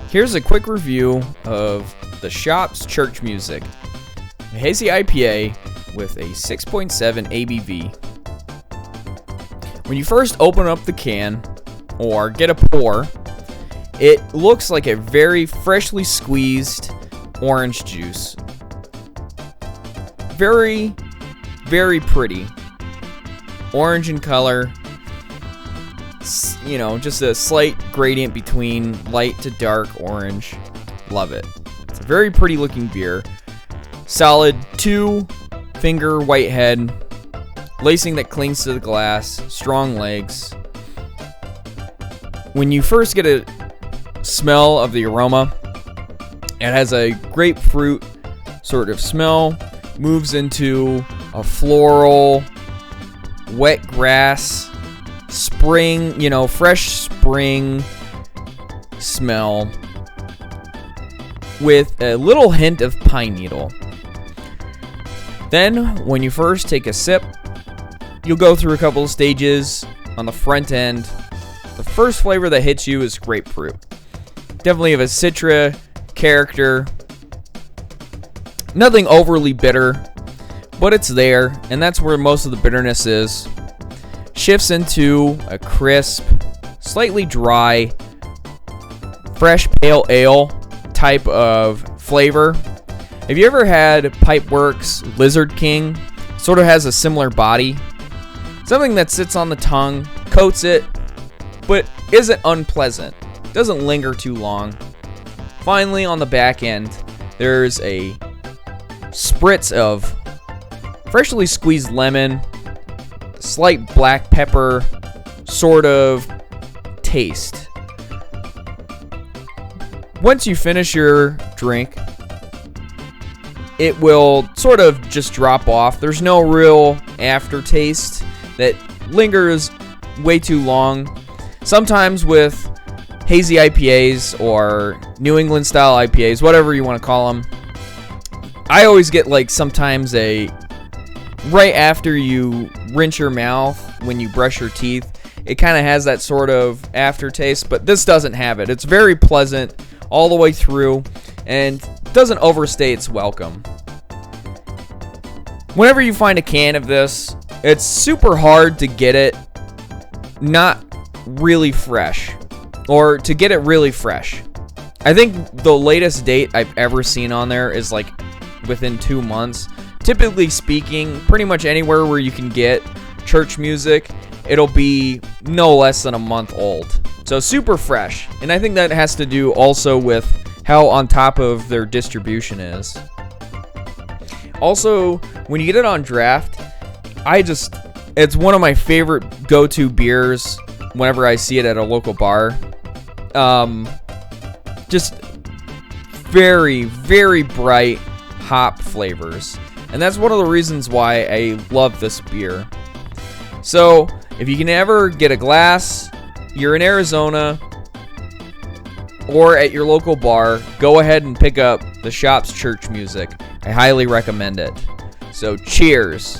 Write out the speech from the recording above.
Here's a quick review of the shop's church music. A hazy IPA with a 6.7 ABV. When you first open up the can or get a pour, it looks like a very freshly squeezed orange juice. Very, very pretty. Orange in color. You know, just a slight gradient between light to dark orange. Love it. It's a very pretty looking beer. Solid 2-finger white head. Lacing that clings to the glass. Strong legs. When you first get a smell of the aroma, it has a grapefruit sort of smell. Moves into a floral, wet grass, spring, fresh spring smell with a little hint of pine needle. Then, when you first take a sip, you'll go through a couple of stages on the front end. The first flavor that hits you is grapefruit. Definitely have a citra character. Nothing overly bitter, but it's there, and that's where most of the bitterness is. Shifts into a crisp, slightly dry, fresh pale ale type of flavor. Have you ever had Pipeworks Lizard King? Sort of has a similar body. Something that sits on the tongue, coats it, but isn't unpleasant. Doesn't linger too long. Finally, on the back end, there's a spritz of freshly squeezed lemon, slight black pepper sort of taste. Once you finish your drink, it will sort of just drop off. There's no real aftertaste that lingers way too long. Sometimes with hazy IPAs or New England style IPAs, whatever you want to call them, I always get sometimes right after you rinse your mouth, when you brush your teeth, it kind of has that sort of aftertaste, but this doesn't have it. It's very pleasant all the way through and doesn't overstay its welcome. Whenever you find a can of this, it's super hard to get it not really fresh, or to get it really fresh. I think the latest date I've ever seen on there is within 2 months. Typically speaking, pretty much anywhere where you can get church music, it'll be no less than a month old. So super fresh. And I think that has to do also with how on top of their distribution is. Also, when you get it on draft, it's one of my favorite go-to beers whenever I see it at a local bar. Just very, very bright hop flavors. And that's one of the reasons why I love this beer. So, if you can ever get a glass, you're in Arizona, or at your local bar, go ahead and pick up the shop's church music. I highly recommend it. So, cheers.